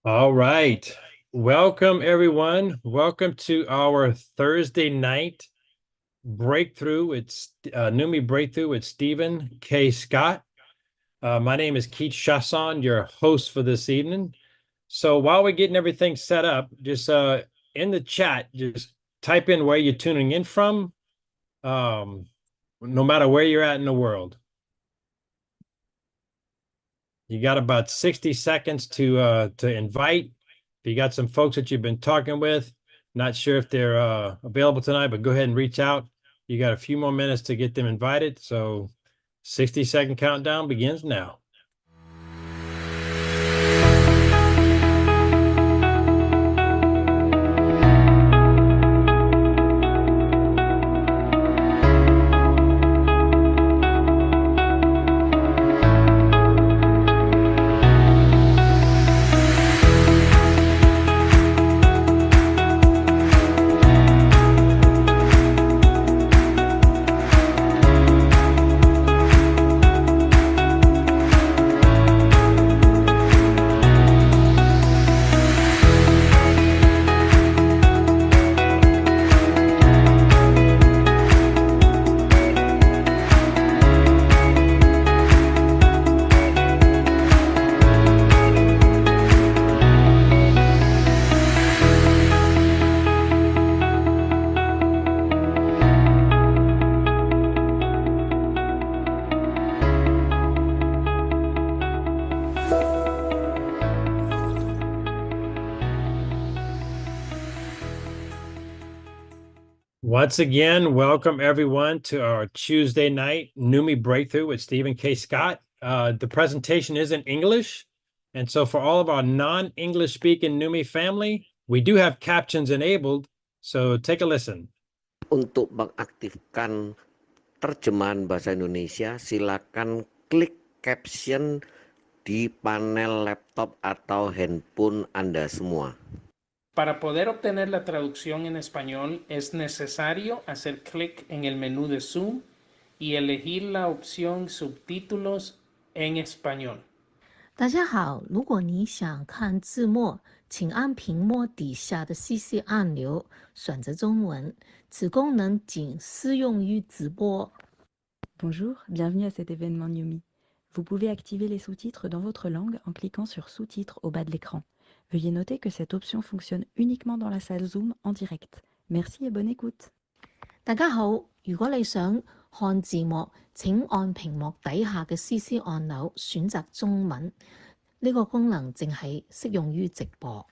All right. Welcome, everyone. Welcome to our Thursday night breakthrough. It's Numi Breakthrough with Stephen K. Scott. My name is Keith Chasson, your host for this evening. So while we're getting everything set up, just in the chat, just type in where you're tuning in from, no matter where you're at in the world. You got about 60 seconds to invite. If you got some folks that you've been talking with, not sure if they're available tonight, but go ahead and reach out. You got a few more minutes to get them invited. So 60-second countdown begins now. Once again, welcome everyone to our Tuesday night Numi Breakthrough with Stephen K. Scott. The presentation is in English. And so for all of our non-English speaking Numi family, we do have captions enabled. So take a listen. Untuk mengaktifkan terjemahan bahasa Indonesia, silakan klik caption di panel laptop atau handphone Anda semua. Para poder obtener la traducción en español, es necesario hacer clic en el menú de Zoom y elegir la opción Subtítulos en español. 大家好，如果你想看字幕，请按屏幕底下的 CC 按钮，选择中文。此功能仅适用于直播。Bonjour, bienvenue à cet événement Numi. Vous pouvez activer les sous-titres dans votre langue en cliquant sur Sous-titres au bas de l'écran. Veuillez noter que cette option fonctionne uniquement dans la salle Zoom en direct. Merci et bonne écoute. 大家好，如果你想看字幕，請按屏幕底下嘅 CC 按鈕選擇中文。呢個功能淨係適用於直播。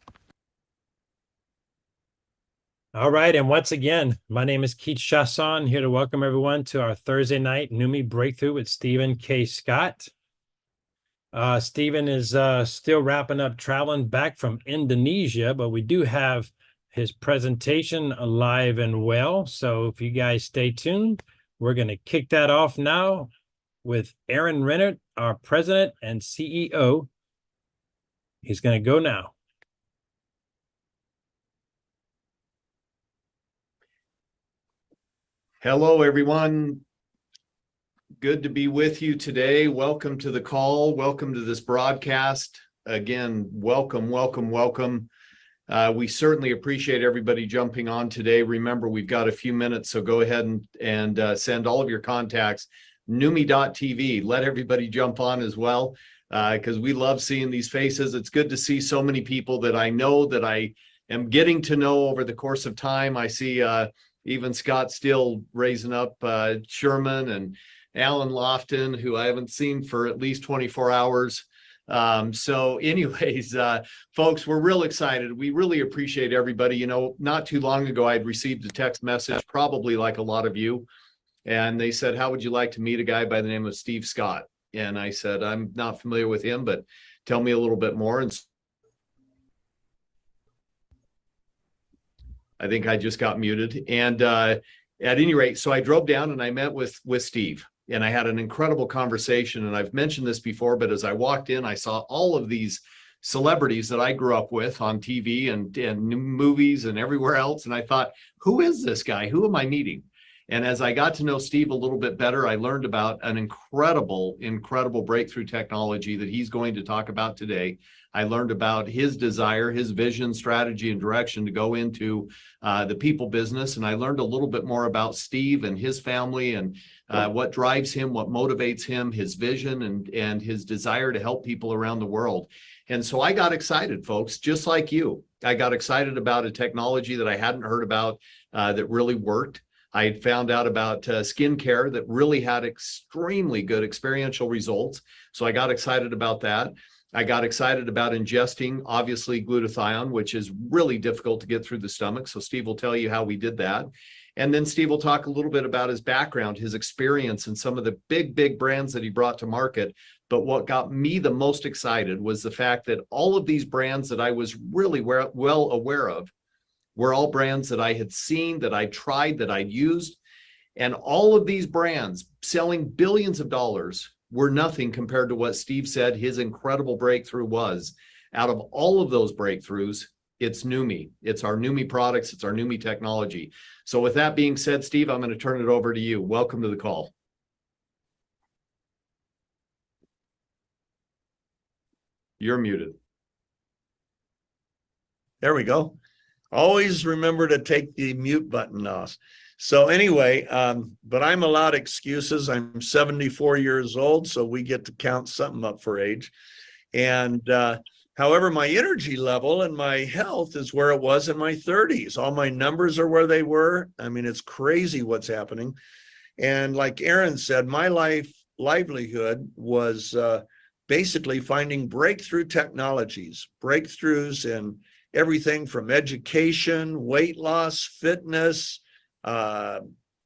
All right. And once again, my name is Keith Chasson, here to welcome everyone to our Thursday night Numi Breakthrough with Stephen K. Scott. Stephen is still wrapping up traveling back from Indonesia, but we do have his presentation alive and well. So if you guys stay tuned, we're going to kick that off now with Aaron Rennert, our president and CEO. He's going to go now. Hello, everyone. Good to be with you today. Welcome to the call. Welcome to this broadcast. Again, welcome. We certainly appreciate everybody jumping on today. Remember, we've got a few minutes, so go ahead and send all of your contacts. Numi.tv. Let everybody jump on as well, because we love seeing these faces. It's good to see so many people that I know that I am getting to know over the course of time. I see even Scott still raising up, Sherman and Alan Lofton, who I haven't seen for at least 24 hours. So anyways, folks, we're real excited. We really appreciate everybody. You know, not too long ago, I'd received a text message, probably like a lot of you, and they said, how would you like to meet a guy by the name of Steve Scott? And I said, I'm not familiar with him, but tell me a little bit more. And I think I just got muted. And at any rate, so I drove down and I met with Steve, and I had an incredible conversation. And I've mentioned this before, but as I walked in, I saw all of these celebrities that I grew up with on TV and movies and everywhere else. And I thought, who is this guy? Who am I meeting? And as I got to know Steve a little bit better, I learned about an incredible breakthrough technology that he's going to talk about today. I learned about his desire, his vision, strategy, and direction to go into the people business. And I learned a little bit more about Steve and his family and what drives him, what motivates him, his vision, and his desire to help people around the world. And so I got excited, folks, just like you. I got excited about a technology that I hadn't heard about that really worked. I had found out about skincare that really had extremely good experiential results. So I got excited about that. I got excited about ingesting, obviously, glutathione, which is really difficult to get through the stomach. So Steve will tell you how we did that. And then Steve will talk a little bit about his background, his experience, and some of the big brands that he brought to market. But what got me the most excited was the fact that all of these brands that I was really well aware of were all brands that I had seen, that I tried, that I'd used. And all of these brands selling billions of dollars were nothing compared to what Steve said his incredible breakthrough was. Out of all of those breakthroughs, it's NUMI. It's our NUMI products. It's our NUMI technology. So with that being said, Steve, I'm going to turn it over to you. Welcome to the call. You're muted. There we go. Always remember to take the mute button off. So anyway, but I'm allowed excuses. I'm 74 years old, so we get to count something up for age. And however, my energy level and my health is where it was in my 30s. All my numbers are where they were. I mean, it's crazy what's happening. And like Aaron said, my livelihood was basically finding breakthrough technologies, breakthroughs in everything from education, weight loss, fitness,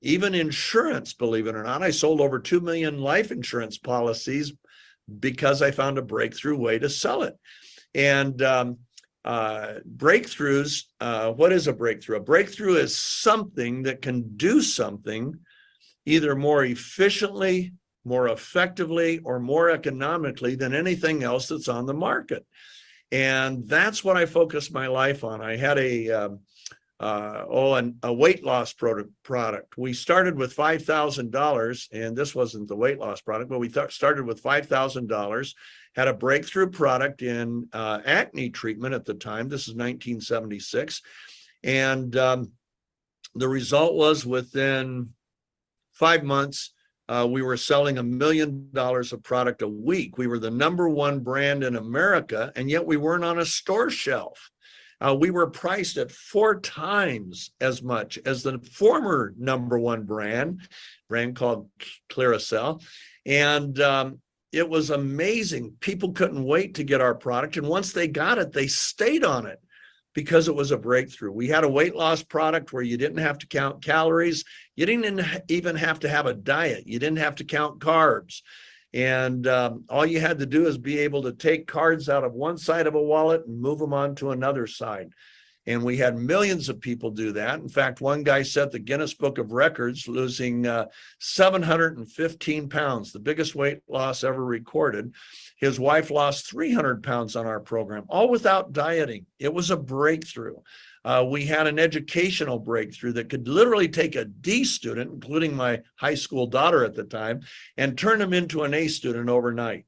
even insurance, believe it or not. I sold over 2 million life insurance policies because I found a breakthrough way to sell it. And breakthroughs, what is a breakthrough? A breakthrough is something that can do something either more efficiently, more effectively, or more economically than anything else that's on the market. And that's what I focused my life on. I had a weight loss product. We started with $5,000, and this wasn't the weight loss product, but we started with $5,000, had a breakthrough product in acne treatment at the time. This is 1976. And the result was within 5 months, we were selling $1 million of product a week. We were the #1 brand in America, and yet we weren't on a store shelf. We were priced at 4 times as much as the former #1 brand called Clearasil. And it was amazing. People couldn't wait to get our product. And once they got it, they stayed on it because it was a breakthrough. We had a weight loss product where you didn't have to count calories. You didn't even have to have a diet. You didn't have to count carbs. And all you had to do is be able to take cards out of one side of a wallet and move them on to another side. And we had millions of people do that. In fact, one guy set the Guinness Book of Records, losing 715 pounds, the biggest weight loss ever recorded. His wife lost 300 pounds on our program, all without dieting. It was a breakthrough. We had an educational breakthrough that could literally take a D student, including my high school daughter at the time, and turn them into an A student overnight.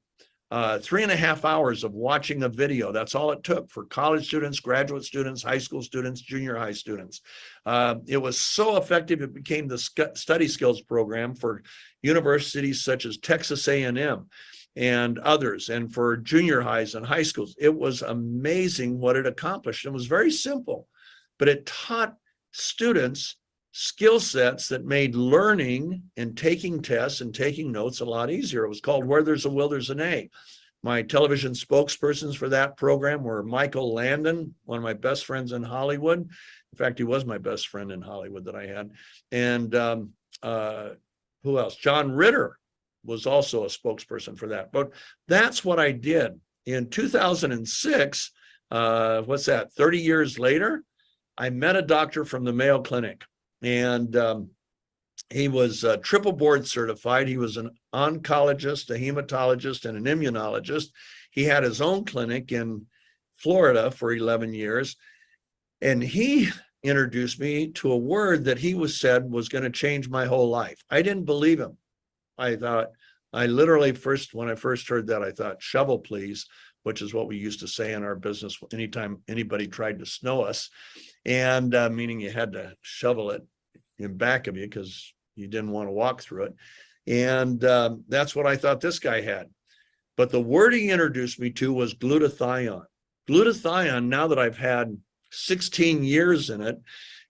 3.5 hours of watching a video. That's all it took for college students, graduate students, high school students, junior high students. It was so effective, it became the study skills program for universities such as Texas A&M and others, and for junior highs and high schools. It was amazing what it accomplished. It was very simple, but it taught students skill sets that made learning and taking tests and taking notes a lot easier. It was called Where There's a Will, There's an A. My television spokespersons for that program were Michael Landon, one of my best friends in Hollywood. In fact, he was my best friend in Hollywood that I had. And who else? John Ritter was also a spokesperson for that. But that's what I did. In 2006, what's that, 30 years later, I met a doctor from the Mayo Clinic. And he was triple board certified. He was an oncologist, a hematologist, and an immunologist. He had his own clinic in Florida for 11 years. And he introduced me to a word that he said was going to change my whole life. I didn't believe him. I literally when I first heard that, I thought, shovel, please. which is what we used to say in our business anytime anybody tried to snow us, and meaning you had to shovel it in back of you because you didn't want to walk through it. And that's what I thought this guy had. But the word he introduced me to was glutathione. Glutathione, now that I've had 16 years in it,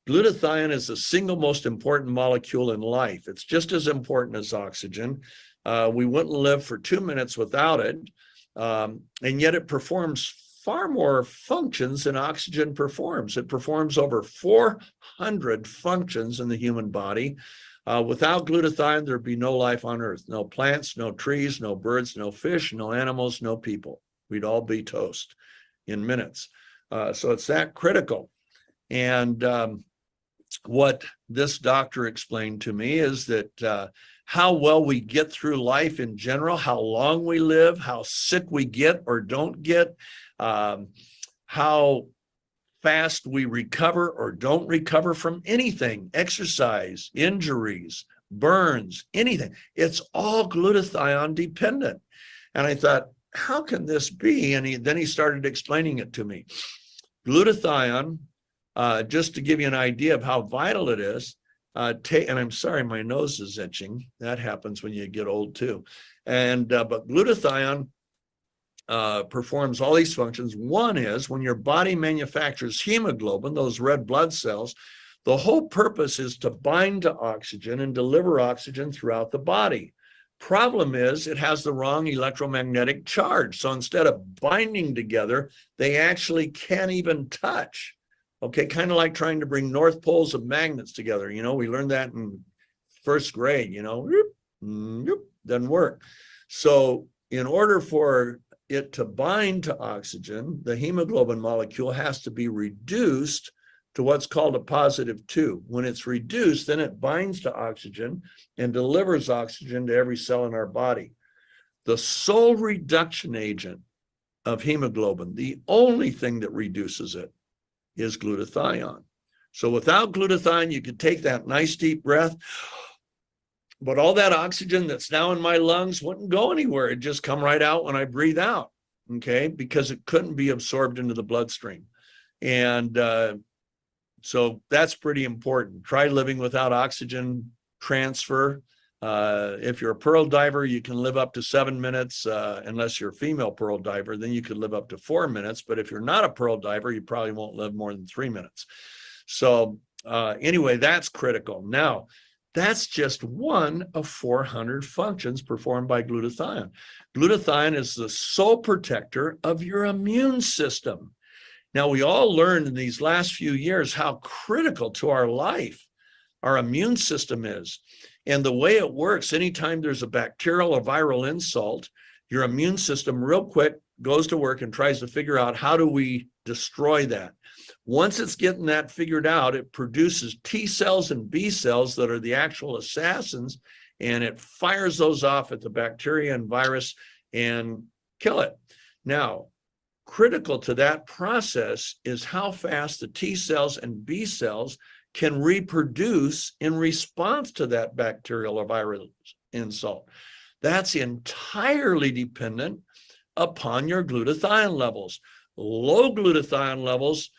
glutathione is the single most important molecule in life. It's just as important as oxygen. We wouldn't live for 2 minutes without it. And yet it performs far more functions than oxygen performs. It performs over 400 functions in the human body. Without glutathione, there'd be no life on Earth. No plants, no trees, no birds, no fish, no animals, no people. We'd all be toast in minutes. So it's that critical. And what this doctor explained to me is that how well we get through life in general, how long we live, how sick we get or don't get, how fast we recover or don't recover from anything, exercise, injuries, burns, anything. It's all glutathione dependent. And I thought, how can this be? And then he started explaining it to me. Glutathione, just to give you an idea of how vital it is, and I'm sorry, my nose is itching. That happens when you get old too. And but glutathione performs all these functions. One is when your body manufactures hemoglobin, those red blood cells, the whole purpose is to bind to oxygen and deliver oxygen throughout the body. Problem is it has the wrong electromagnetic charge. So instead of binding together, they actually can't even touch. Okay, kind of like trying to bring north poles of magnets together. You know, we learned that in first grade, you know, doesn't work. So in order for it to bind to oxygen, the hemoglobin molecule has to be reduced to what's called a +2. When it's reduced, then it binds to oxygen and delivers oxygen to every cell in our body. The sole reduction agent of hemoglobin, the only thing that reduces it, is glutathione. So without glutathione, you could take that nice deep breath, but all that oxygen that's now in my lungs wouldn't go anywhere. It'd just come right out when I breathe out, okay? Because it couldn't be absorbed into the bloodstream. And so that's pretty important. Try living without oxygen transfer. If you're a pearl diver, you can live up to 7 minutes, unless you're a female pearl diver, then you could live up to 4 minutes. But if you're not a pearl diver, you probably won't live more than 3 minutes. So anyway, that's critical. Now, that's just one of 400 functions performed by glutathione. Glutathione is the sole protector of your immune system. Now, we all learned in these last few years how critical to our life our immune system is. And the way it works, anytime there's a bacterial or viral insult, your immune system real quick goes to work and tries to figure out how do we destroy that. Once it's getting that figured out, it produces T cells and B cells that are the actual assassins, and it fires those off at the bacteria and virus and kill it. Now, critical to that process is how fast the T cells and B cells can reproduce in response to that bacterial or viral insult. That's entirely dependent upon your glutathione levels. Low glutathione levels,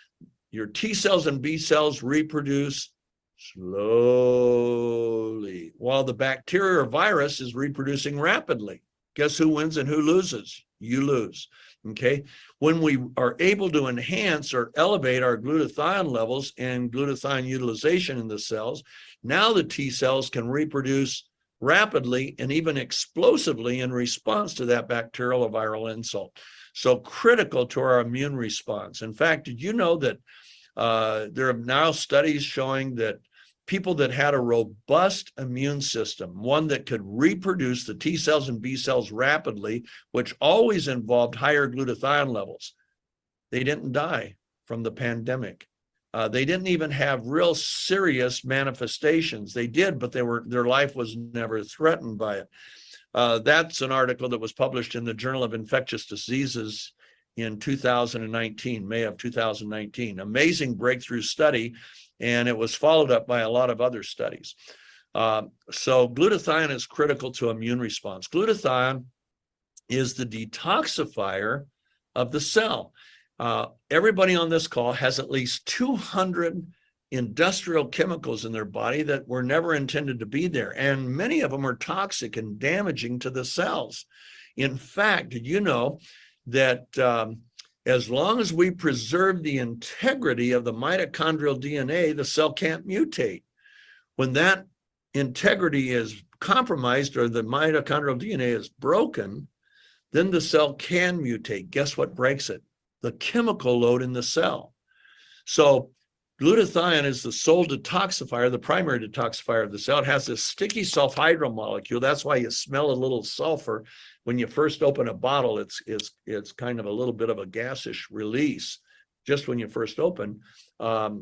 your T cells and B cells reproduce slowly, while the bacteria or virus is reproducing rapidly. Guess who wins and who loses? You lose. Okay. When we are able to enhance or elevate our glutathione levels and glutathione utilization in the cells, now the T cells can reproduce rapidly and even explosively in response to that bacterial or viral insult. So critical to our immune response. In fact, did you know that there are now studies showing that people that had a robust immune system, one that could reproduce the T cells and B cells rapidly, which always involved higher glutathione levels, they didn't die from the pandemic. They didn't even have real serious manifestations. They did, but their life was never threatened by it. That's an article that was published in the Journal of Infectious Diseases in 2019, May of 2019. Amazing breakthrough study, and it was followed up by a lot of other studies. So glutathione is critical to immune response. Glutathione is the detoxifier of the cell. Everybody on this call has at least 200 industrial chemicals in their body that were never intended to be there. And many of them are toxic and damaging to the cells. In fact, did you know that as long as we preserve the integrity of the mitochondrial DNA, the cell can't mutate? When that integrity is compromised or the mitochondrial DNA is broken, then the cell can mutate. Guess what breaks it? The chemical load in the cell. So glutathione is the sole detoxifier, the primary detoxifier of the cell. It has this sticky sulfhydryl molecule. That's why you smell a little sulfur when you first open a bottle. It's kind of a little bit of a gaseous release just when you first open. But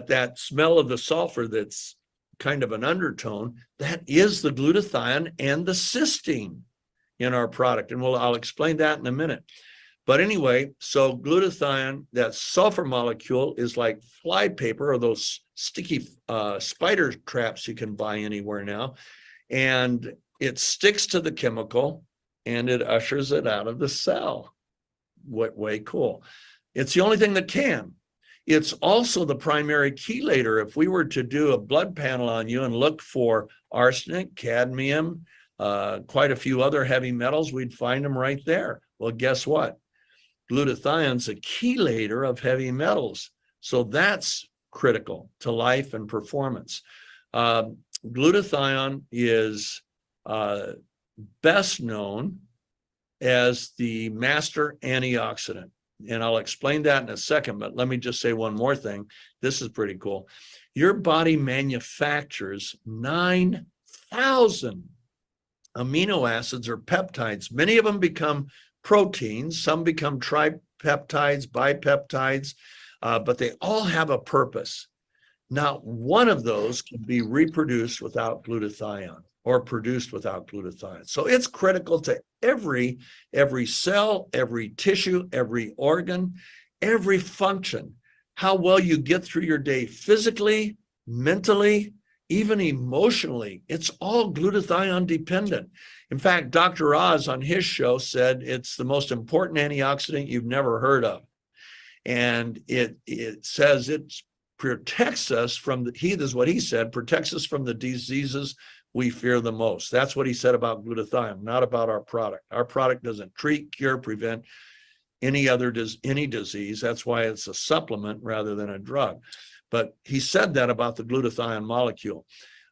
that smell of the sulfur that's kind of an undertone, that is the glutathione and the cysteine in our product. And I'll explain that in a minute. But anyway, so glutathione, that sulfur molecule, is like fly paper or those sticky spider traps you can buy anywhere now. And it sticks to the chemical and it ushers it out of the cell. Way cool. It's the only thing that can. It's also the primary chelator. If we were to do a blood panel on you and look for arsenic, cadmium, quite a few other heavy metals, we'd find them right there. Well, guess what? Glutathione's a chelator of heavy metals. So that's critical to life and performance. Glutathione is best known as the master antioxidant. And I'll explain that in a second, but let me just say one more thing. This is pretty cool. Your body manufactures 9,000 amino acids or peptides. Many of them become proteins, some become tripeptides, bipeptides, but they all have a purpose. Not one of those can be reproduced without glutathione or produced without glutathione. So it's critical to every cell, every tissue, every organ, every function. How well you get through your day physically, mentally, even emotionally, it's all glutathione dependent. In fact, Dr. Oz on his show said it's the most important antioxidant you've never heard of. And it says it protects us from this is what he said, protects us from the diseases we fear the most. That's what he said about glutathione, not about our product. Our product doesn't treat, cure, prevent any disease. That's why it's a supplement rather than a drug. But he said that about the glutathione molecule.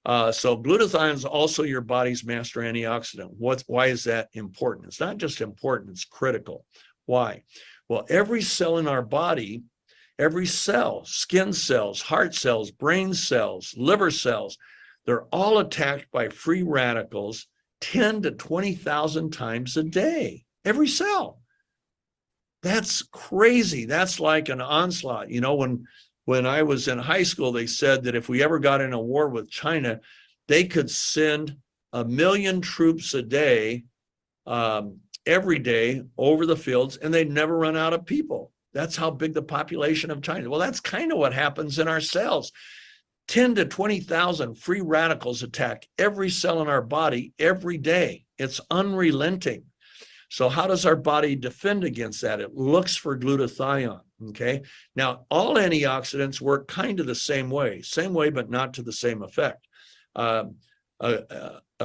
So glutathione is also your body's master antioxidant. Why is that important? It's not just important, it's critical. Why? Well, every cell in our body, every cell, skin cells, heart cells, brain cells, liver cells, they're all attacked by free radicals 10 to 20,000 times a day. Every cell. That's crazy. That's like an onslaught. You know, when I was in high school, they said that if we ever got in a war with China, they could send 1 million troops a day, every day over the fields, and they'd never run out of people. That's how big the population of China is. Well, that's kind of what happens in our cells. 10 to 20,000 free radicals attack every cell in our body every day. It's unrelenting. So how does our body defend against that? It looks for glutathione, okay? Now, all antioxidants work kind of the same way, but not to the same effect. A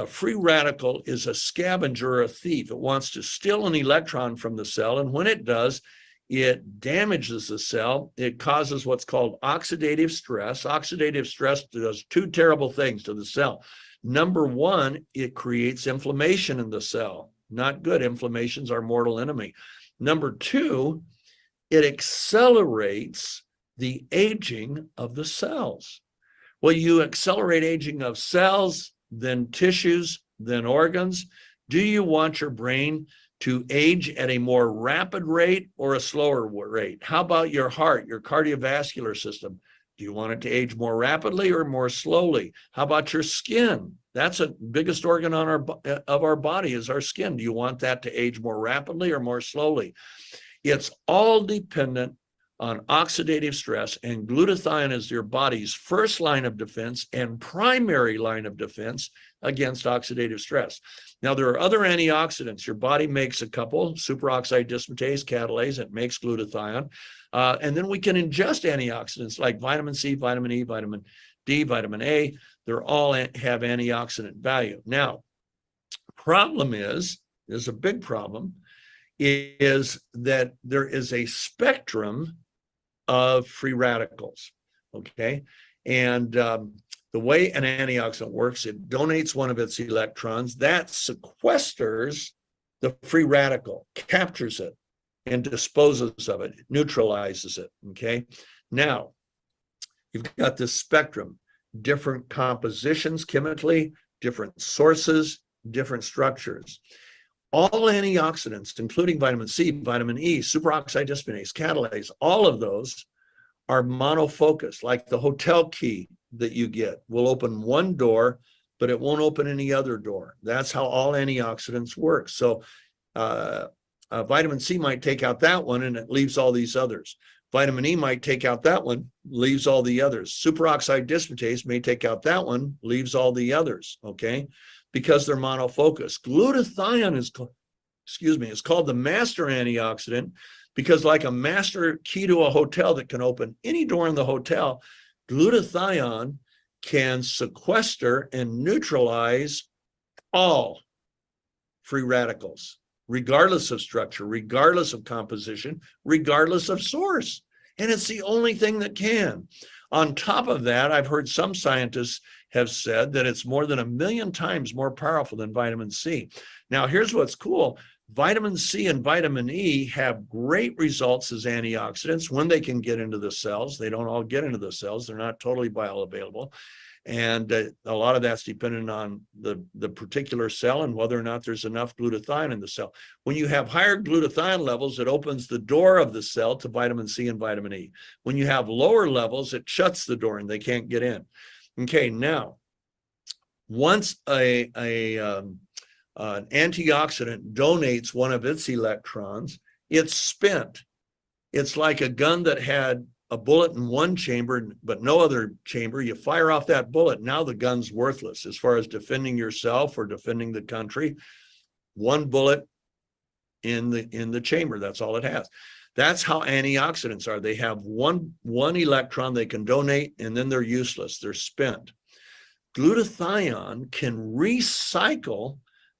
free radical is a scavenger or a thief. It wants to steal an electron from the cell, and when it does, it damages the cell. It causes what's called oxidative stress. Oxidative stress does two terrible things to the cell. Number one, it creates inflammation in the cell. Not good. Inflammation's our mortal enemy. Number two, it accelerates the aging of the cells. Well, you accelerate aging of cells, then tissues, then organs. Do you want your brain to age at a more rapid rate or a slower rate? How about your heart, your cardiovascular system? Do you want it to age more rapidly or more slowly? How about your skin? That's the biggest organ of our body is our skin. Do you want that to age more rapidly or more slowly? It's all dependent on oxidative stress, and glutathione is your body's first line of defense and primary line of defense against oxidative stress. Now, there are other antioxidants. Your body makes a couple, superoxide dismutase, catalase, it makes glutathione. And then we can ingest antioxidants like vitamin C, vitamin E, vitamin D, vitamin A. They're all have antioxidant value. Now, problem is, there's a big problem, is that there is a spectrum of free radicals, okay? And the way an antioxidant works, it donates one of its electrons, that sequesters the free radical, captures it, and disposes of it, neutralizes it, okay? Now, you've got this spectrum, different compositions chemically, different sources, different structures. All antioxidants, including vitamin C, vitamin E, superoxide dismutase, catalase, all of those are monofocused, like the hotel key that you get will open one door, but it won't open any other door. That's how all antioxidants work. So vitamin C might take out that one and it leaves all these others. Vitamin E might take out that one, leaves all the others. Superoxide dismutase may take out that one, leaves all the others, okay? Because they're monofocused. Glutathione is called the master antioxidant because, like a master key to a hotel that can open any door in the hotel, glutathione can sequester and neutralize all free radicals, regardless of structure, regardless of composition, regardless of source. And it's the only thing that can. On top of that, I've heard some scientists have said that it's more than 1 million times more powerful than vitamin C. Now, here's what's cool. Vitamin C and vitamin E have great results as antioxidants when they can get into the cells. They don't all get into the cells. They're not totally bioavailable. And a lot of that's dependent on the particular cell and whether or not there's enough glutathione in the cell. When you have higher glutathione levels, it opens the door of the cell to vitamin C and vitamin E. When you have lower levels, it shuts the door and they can't get in. Okay, now, once an antioxidant donates one of its electrons, it's spent. It's like a gun that had a bullet in one chamber, but no other chamber. You fire off that bullet, now the gun's worthless as far as defending yourself or defending the country. One bullet in the chamber, that's all it has. That's how antioxidants are. They have one electron they can donate, and then they're useless. They're spent. Glutathione can recycle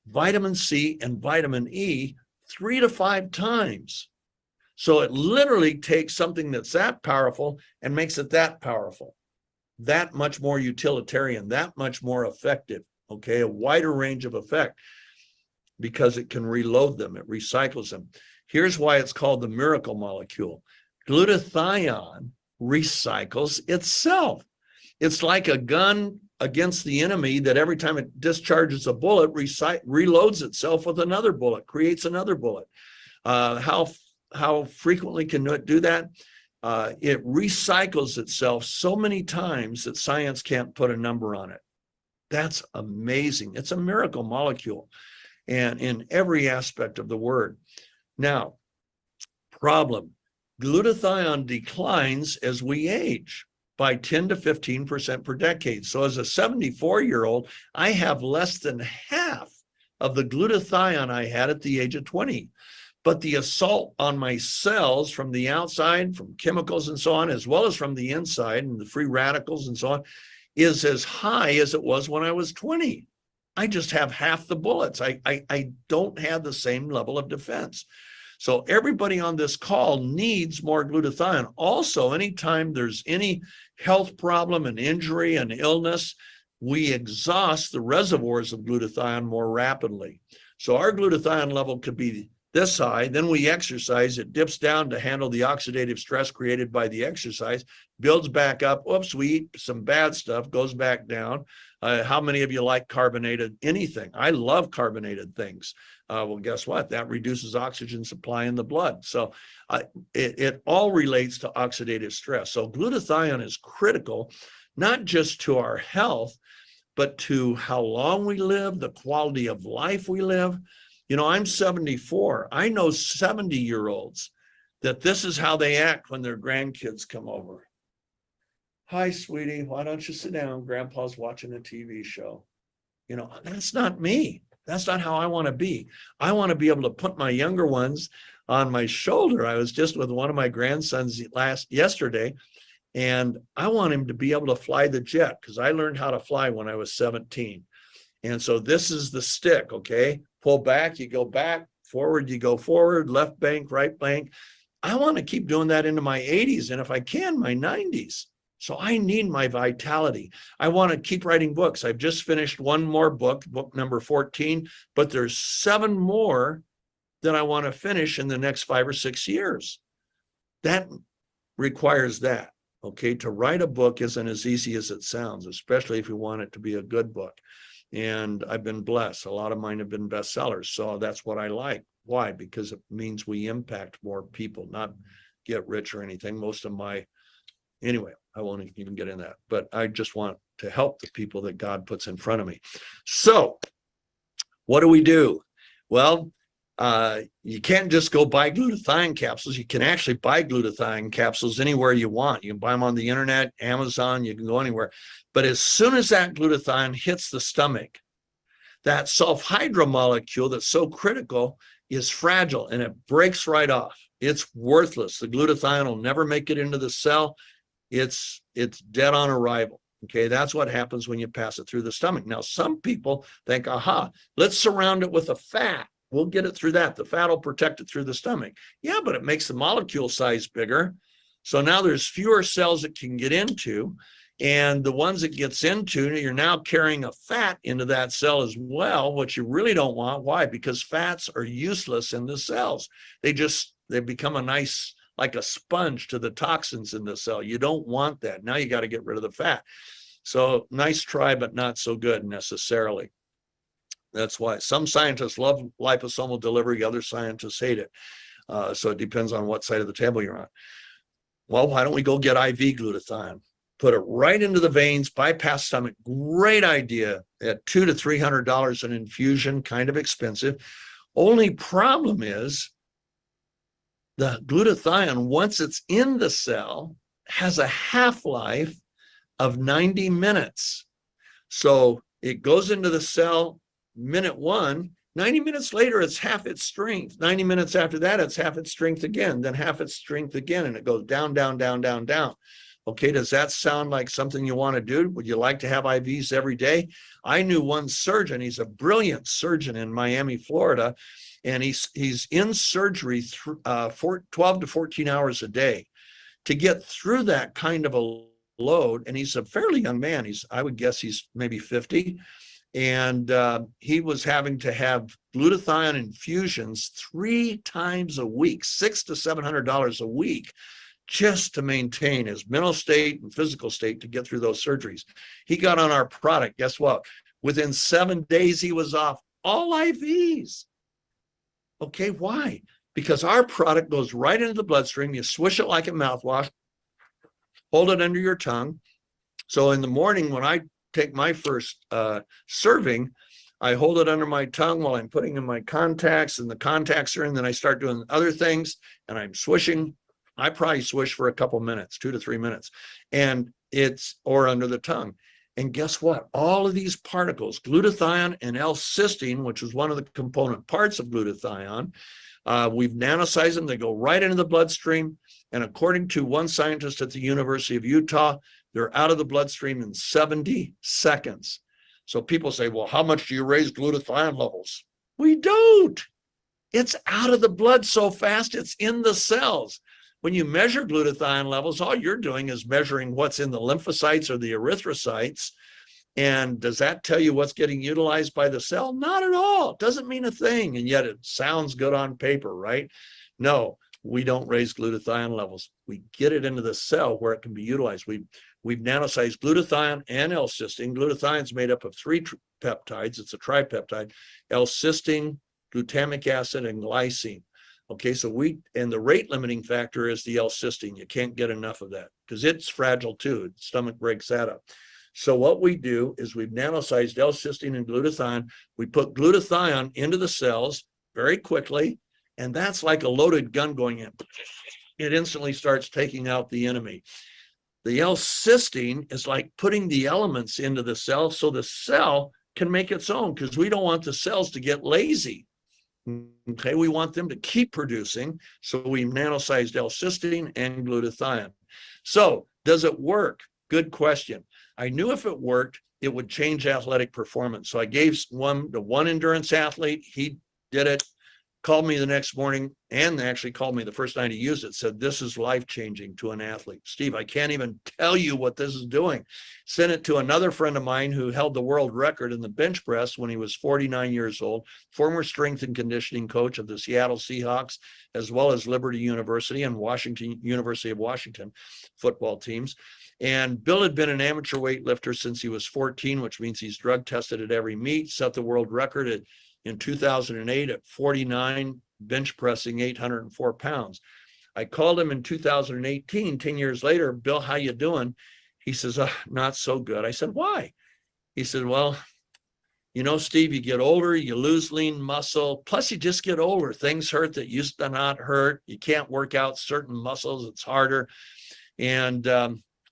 vitamin C and vitamin E 3 to 5 times. So it literally takes something that's that powerful and makes it that powerful, that much more utilitarian, that much more effective, okay? A wider range of effect because it can reload them, it recycles them. Here's why it's called the miracle molecule. Glutathione recycles itself. It's like a gun against the enemy that every time it discharges a bullet, reloads itself with another bullet, creates another bullet. How frequently can it do that? It recycles itself so many times that science can't put a number on it. That's amazing. It's a miracle molecule, and in every aspect of the word. Now, problem, glutathione declines as we age by 10 to 15% per decade. So as a 74-year-old, I have less than half of the glutathione I had at the age of 20. But the assault on my cells from the outside, from chemicals and so on, as well as from the inside and the free radicals and so on, is as high as it was when I was 20. I just have half the bullets. I don't have the same level of defense. So everybody on this call needs more glutathione. Also, anytime there's any health problem, an injury, an illness, we exhaust the reservoirs of glutathione more rapidly. So our glutathione level could be this high, then we exercise, it dips down to handle the oxidative stress created by the exercise, builds back up, oops, we eat some bad stuff, goes back down. How many of you like carbonated anything? I love carbonated things. Well, guess what? That reduces oxygen supply in the blood. So it all relates to oxidative stress. So glutathione is critical, not just to our health, but to how long we live, the quality of life we live. You know, I'm 74. I know 70-year-olds that this is how they act when their grandkids come over. Hi, sweetie, why don't you sit down? Grandpa's watching a TV show. You know, that's not me. That's not how I want to be. I want to be able to put my younger ones on my shoulder. I was just with one of my grandsons yesterday, and I want him to be able to fly the jet because I learned how to fly when I was 17. And so this is the stick, okay? Pull back, you go back, forward, you go forward, left bank, right bank. I want to keep doing that into my 80s, and if I can, my 90s. So I need my vitality. I want to keep writing books. I've just finished one more book, book number 14, but there's 7 more that I want to finish in the next 5 or 6 years. That requires that, okay? To write a book isn't as easy as it sounds, especially if you want it to be a good book. And I've been blessed. A lot of mine have been bestsellers. So that's what I like. Why? Because it means we impact more people, not get rich or anything. Most of my, anyway, I won't even get in that, but I just want to help the people that God puts in front of me. So what do? Well, you can't just go buy glutathione capsules. You can actually buy glutathione capsules anywhere you want. You can buy them on the internet, Amazon, you can go anywhere. But as soon as that glutathione hits the stomach, that sulfhydra molecule that's so critical is fragile and it breaks right off. It's worthless. The glutathione will never make it into the cell. It's dead on arrival. Okay, that's what happens when you pass it through the stomach. Now, some people think, aha, let's surround it with a fat. We'll get it through that. The fat will protect it through the stomach. Yeah, but it makes the molecule size bigger. So now there's fewer cells it can get into. And the ones it gets into, you're now carrying a fat into that cell as well, which you really don't want. Why? Because fats are useless in the cells. They become a nice, like a sponge to the toxins in the cell. You don't want that. Now you got to get rid of the fat. So nice try, but not so good necessarily. That's why some scientists love liposomal delivery. Other scientists hate it. So it depends on what side of the table you're on. Well, why don't we go get IV glutathione? Put it right into the veins, bypass stomach. Great idea at $200 to $300 an infusion, kind of expensive. Only problem is the glutathione, once it's in the cell, has a half-life of 90 minutes. So it goes into the cell minute 1, 90 minutes later, it's half its strength. 90 minutes after that, it's half its strength again, then half its strength again, and it goes down, down, down, down, down. Okay, does that sound like something you want to do? Would you like to have IVs every day? I knew one surgeon. He's a brilliant surgeon in Miami, Florida, and he's in surgery 12 to 14 hours a day. To get through that kind of a load, and he's a fairly young man. I would guess he's maybe 50, and he was having to have glutathione infusions 3 times a week, $600 to $700 a week, just to maintain his mental state and physical state to get through those surgeries. He got on our product. Guess what? Within 7 days, he was off all IVs. Okay, why? Because our product goes right into the bloodstream. You swish it like a mouthwash, hold it under your tongue. So in the morning, when I take my first serving, I hold it under my tongue while I'm putting in my contacts, and the contacts are in. Then I start doing other things, and I'm swishing. I probably swish for a couple minutes, 2 to 3 minutes, and or under the tongue. And guess what? All of these particles, glutathione and L-cysteine, which is one of the component parts of glutathione, we've nanosized them. They go right into the bloodstream. And according to one scientist at the University of Utah, they're out of the bloodstream in 70 seconds. So people say, well, how much do you raise glutathione levels? We don't. It's out of the blood so fast, it's in the cells. When you measure glutathione levels, all you're doing is measuring what's in the lymphocytes or the erythrocytes. And does that tell you what's getting utilized by the cell? Not at all. It doesn't mean a thing. And yet it sounds good on paper, right? No, we don't raise glutathione levels. We get it into the cell where it can be utilized. We've nanosized glutathione and L-cysteine. Glutathione is made up of 3 peptides. It's a tripeptide: L-cysteine, glutamic acid, and glycine. Okay, so and the rate limiting factor is the L-cysteine. You can't get enough of that because it's fragile too. The stomach breaks that up. So what we do is we've nanosized L-cysteine and glutathione. We put glutathione into the cells very quickly, And that's like a loaded gun going in. It instantly starts taking out the enemy. The L-cysteine is like putting the elements into the cell so the cell can make its own, because we don't want the cells to get lazy. Okay, we want them to keep producing. So we nanosized L-cysteine and glutathione. So does it work? Good question. I knew if it worked, it would change athletic performance. So I gave one to one endurance athlete. He did it, called me the next morning, and actually called me the first night he used it, said, this is life-changing to an athlete. Steve, I can't even tell you what this is doing. Sent it to another friend of mine who held the world record in the bench press when he was 49 years old, former strength and conditioning coach of the Seattle Seahawks, as well as Liberty University and University of Washington football teams. And Bill had been an amateur weightlifter since he was 14, which means he's drug tested at every meet, set the world record in 2008 at 49, bench pressing 804 pounds. I called him in 2018, 10 years later, Bill, how you doing? He says, not so good. I said, why? He said, well, you know, Steve, you get older, you lose lean muscle, plus you just get older. Things hurt that used to not hurt. You can't work out certain muscles. It's harder. And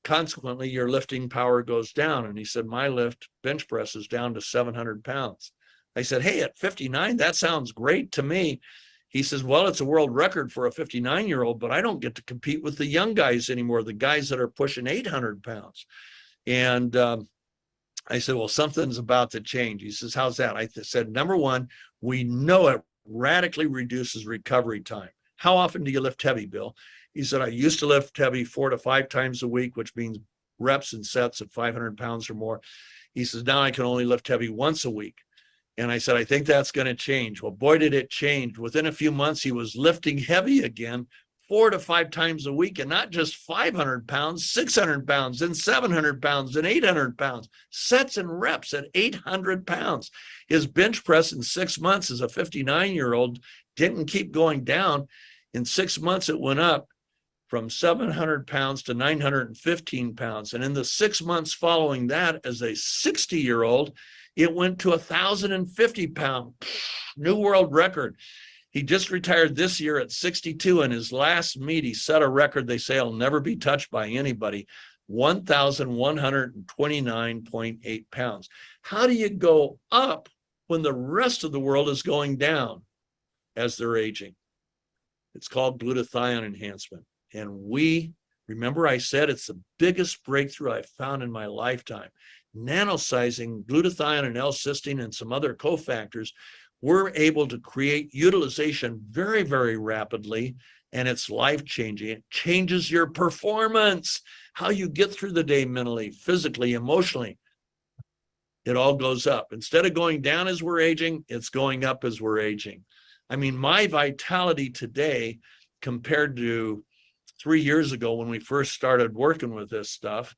consequently, your lifting power goes down. And he said, my bench press is down to 700 pounds. I said, hey, at 59, that sounds great to me. He says, well, it's a world record for a 59-year-old, but I don't get to compete with the young guys anymore, the guys that are pushing 800 pounds. And I said, well, something's about to change. He says, how's that? I said, number one, we know it radically reduces recovery time. How often do you lift heavy, Bill? He said, I used to lift heavy 4 to 5 times a week, which means reps and sets of 500 pounds or more. He says, now I can only lift heavy once a week. And I said, I think that's going to change. Well, boy, did it change. Within a few months, he was lifting heavy again 4 to 5 times a week, and not just 500 pounds, 600 pounds, and 700 pounds, and 800 pounds, sets and reps at 800 pounds. His bench press in 6 months as a 59-year-old didn't keep going down. In 6 months, it went up from 700 pounds to 915 pounds. And in the 6 months following that, as a 60-year-old, it went to 1,050 pounds, new world record. He just retired this year at 62. In his last meet, he set a record they say will never be touched by anybody, 1,129.8 pounds. How do you go up when the rest of the world is going down as they're aging? It's called glutathione enhancement. And remember I said it's the biggest breakthrough I've found in my lifetime. Nanosizing glutathione and L-cysteine and some other cofactors, we're able to create utilization very, very rapidly, and it's life-changing. It changes your performance, how you get through the day mentally, physically, emotionally. It all goes up. Instead of going down as we're aging, it's going up as we're aging. I mean, my vitality today compared to 3 years ago when we first started working with this stuff,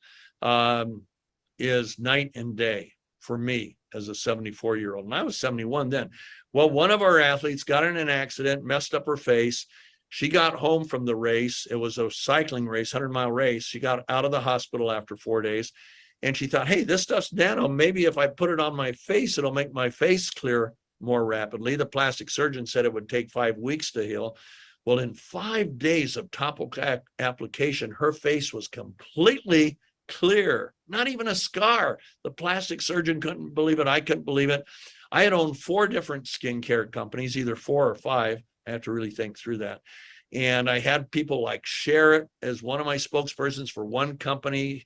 is night and day for me as a 74-year-old. And I was 71 then. Well, one of our athletes got in an accident, messed up her face. She got home from the race. It was a cycling race, 100-mile race. She got out of the hospital after 4 days. And she thought, hey, this stuff's nano. Maybe if I put it on my face, it'll make my face clear more rapidly. The plastic surgeon said it would take 5 weeks to heal. Well, in 5 days of topical application, her face was completely clear, not even a scar. The plastic surgeon couldn't believe it. I couldn't believe it. I had owned 4 different skincare companies, either 4 or 5. I have to really think through that. And I had people like Sherritt as one of my spokespersons for one company,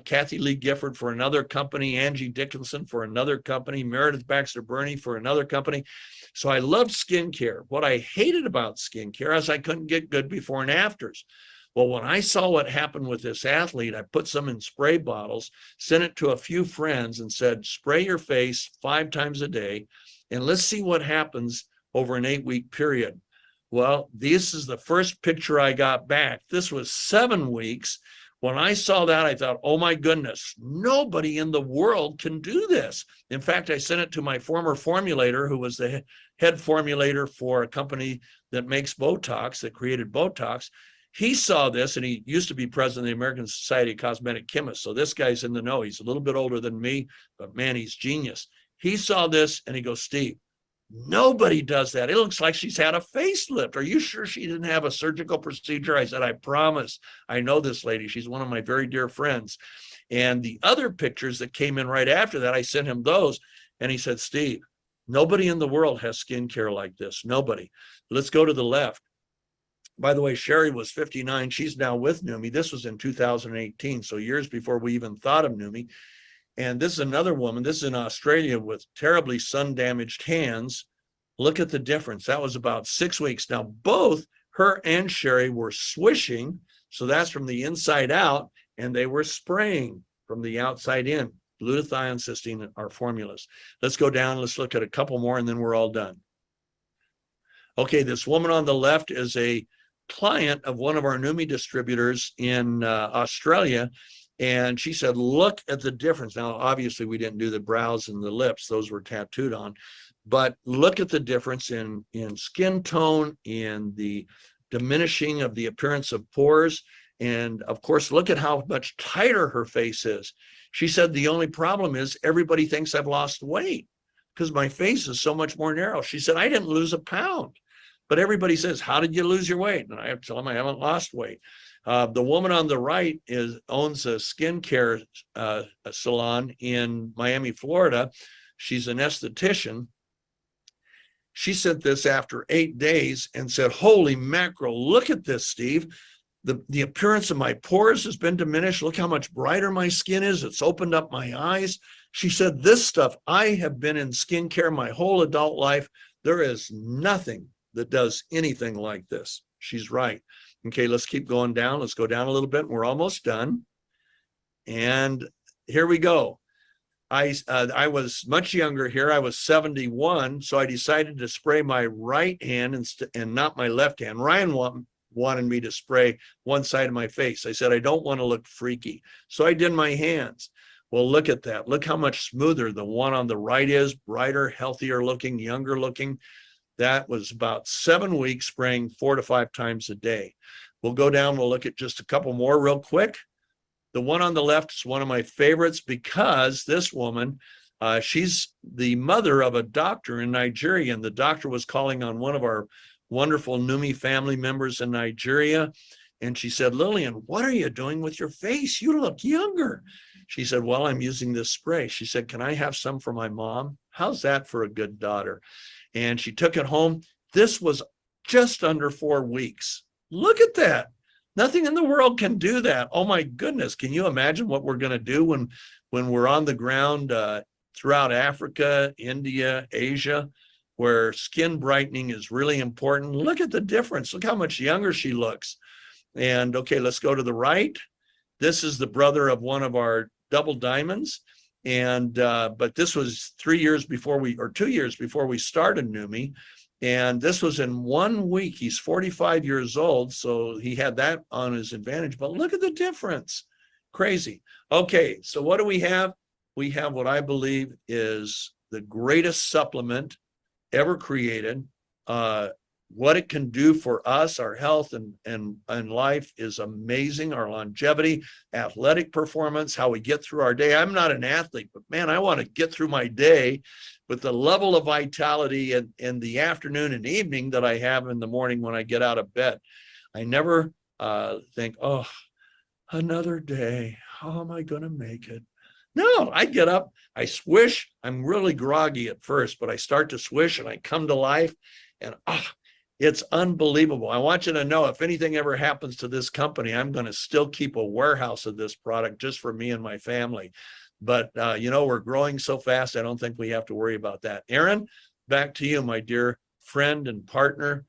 Kathy Lee Gifford for another company, Angie Dickinson for another company, Meredith Baxter Burney for another company. So I loved skincare. What I hated about skincare is I couldn't get good before and afters. Well, when I saw what happened with this athlete, I put some in spray bottles, sent it to a few friends and said, spray your face 5 times a day, and let's see what happens over an 8-week period. Well, this is the first picture I got back. This was 7 weeks. When I saw that, I thought, oh my goodness, nobody in the world can do this. In fact, I sent it to my former formulator, who was the head formulator for a company that makes Botox, that created Botox. He saw this, and he used to be president of the American Society of Cosmetic Chemists. So this guy's in the know. He's a little bit older than me, but man, he's genius. He saw this and he goes, Steve, Nobody does that. It looks like she's had a facelift. Are you sure she didn't have a surgical procedure? I said, I promise. I know this lady. She's one of my very dear friends. And the other pictures that came in right after that, I sent him those. And he said, Steve, nobody in the world has skincare like this. Nobody. Let's go to the left. By the way, Sherry was 59. She's now with Numi. This was in 2018, so years before we even thought of Numi. And this is another woman. This is in Australia with terribly sun-damaged hands. Look at the difference. That was about 6 weeks. Now, both her and Sherry were swishing. So that's from the inside out. And they were spraying from the outside in. Glutathione, cysteine are formulas. Let's go down. Let's look at a couple more, and then we're all done. Okay, this woman on the left is a client of one of our Numi distributors in Australia. And she said, look at the difference. Now, obviously, we didn't do the brows and the lips. Those were tattooed on. But look at the difference in skin tone, in the diminishing of the appearance of pores. And, of course, look at how much tighter her face is. She said, the only problem is everybody thinks I've lost weight because my face is so much more narrow. She said, I didn't lose a pound. But everybody says, how did you lose your weight? And I have to tell them I haven't lost weight. The woman on the right owns a skincare salon in Miami, Florida. She's an esthetician. She sent this after 8 days and said, holy mackerel, look at this, Steve. The appearance of my pores has been diminished. Look how much brighter my skin is. It's opened up my eyes. She said, this stuff, I have been in skincare my whole adult life. There is nothing that does anything like this. She's right. Okay, let's keep going down. Let's go down a little bit. We're almost done. And here we go. I was much younger here. I was 71, so I decided to spray my right hand and not my left hand. Ryan wanted me to spray one side of my face. I said, I don't want to look freaky. So I did my hands. Well, look at that. Look how much smoother the one on the right is, brighter, healthier looking, younger looking. That was about 7 weeks spraying 4 to 5 times a day. We'll go down. We'll look at just a couple more real quick. The one on the left is one of my favorites because this woman, she's the mother of a doctor in Nigeria. And the doctor was calling on one of our wonderful Numi family members in Nigeria. And she said, Lillian, what are you doing with your face? You look younger. She said, well, I'm using this spray. She said, can I have some for my mom? How's that for a good daughter? And she took it home. This was just under 4 weeks. Look at that. Nothing in the world can do that. Oh my goodness. Can you imagine what we're going to do when we're on the ground throughout Africa, India, Asia, where skin brightening is really important? Look at the difference. Look how much younger she looks. And okay, let's go to the right. This is the brother of one of our double diamonds. And but this was 2 years before we started Numi. And this was in 1 week. He's 45 years old, so he had that on his advantage. But look at the difference. Crazy. Okay, so what do we have? We have what I believe is the greatest supplement ever created. What it can do for us, our health and life is amazing. Our longevity, athletic performance, how we get through our day. I'm not an athlete, but man, I want to get through my day with the level of vitality in the afternoon and evening that I have in the morning when I get out of bed. I never think, oh, another day. How am I going to make it? No, I get up, I swish. I'm really groggy at first, but I start to swish and I come to life and it's unbelievable. I want you to know if anything ever happens to this company, I'm going to still keep a warehouse of this product just for me and my family. But, we're growing so fast, I don't think we have to worry about that. Aaron, back to you, my dear friend and partner,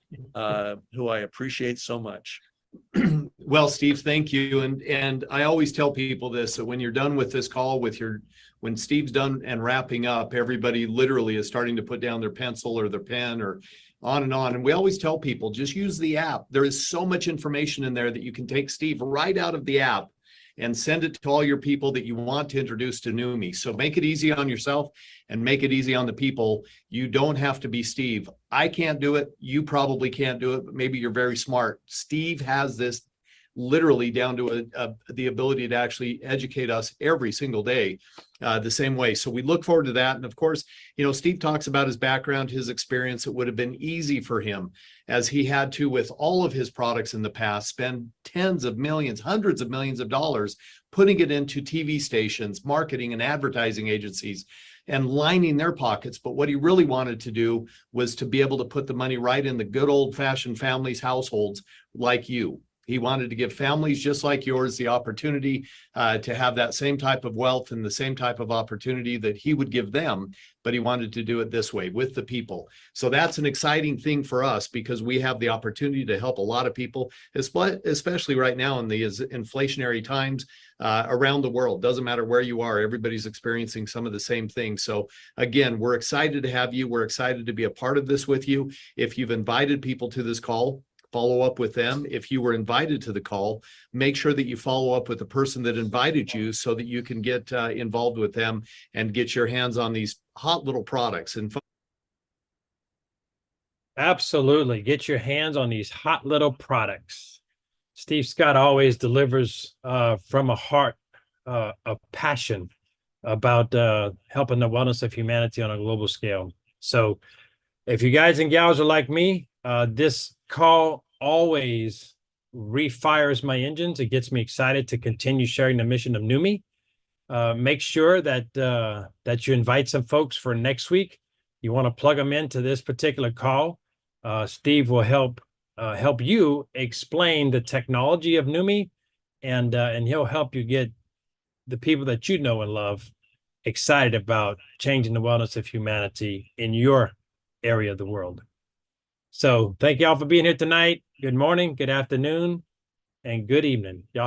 who I appreciate so much. Well, Steve, thank you. And I always tell people this, that when you're done with this call, when Steve's done and wrapping up, everybody literally is starting to put down their pencil or their pen or on and on. And we always tell people, just use the app. There is so much information in there that you can take Steve right out of the app and send it to all your people that you want to introduce to Numi. So make it easy on yourself and make it easy on the people. You don't have to be Steve. I can't do it. You probably can't do it, but maybe you're very smart. Steve has this literally down to the ability to actually educate us every single day the same way. So we look forward to that. And of course, you know, Steve talks about his background, his experience. It would have been easy for him, as he had to, with all of his products in the past, spend tens of millions, hundreds of millions of dollars putting it into TV stations, marketing and advertising agencies, and lining their pockets. But what he really wanted to do was to be able to put the money right in the good old-fashioned families, households like you. He wanted to give families just like yours the opportunity to have that same type of wealth and the same type of opportunity that he would give them, but he wanted to do it this way with the people. So that's an exciting thing for us, because we have the opportunity to help a lot of people, especially right now in these inflationary times around the world. Doesn't matter where you are, everybody's experiencing some of the same things. So again, we're excited to have you. We're excited to be a part of this with you. If you've invited people to this call, follow up with them. If you were invited to the call, make sure that you follow up with the person that invited you, so that you can get involved with them and get your hands on these hot little products. And Absolutely. Get your hands on these hot little products. Steve Scott always delivers from a heart of passion about helping the wellness of humanity on a global scale. So if you guys and gals are like me, this call always refires my engines. It gets me excited to continue sharing the mission of NUMI. Make sure that that you invite some folks for next week. You want to plug them into this particular call. Steve will help you explain the technology of NUMI, and he'll help you get the people that you know and love excited about changing the wellness of humanity in your area of the world. So thank you all for being here tonight. Good morning, good afternoon, and good evening. Y'all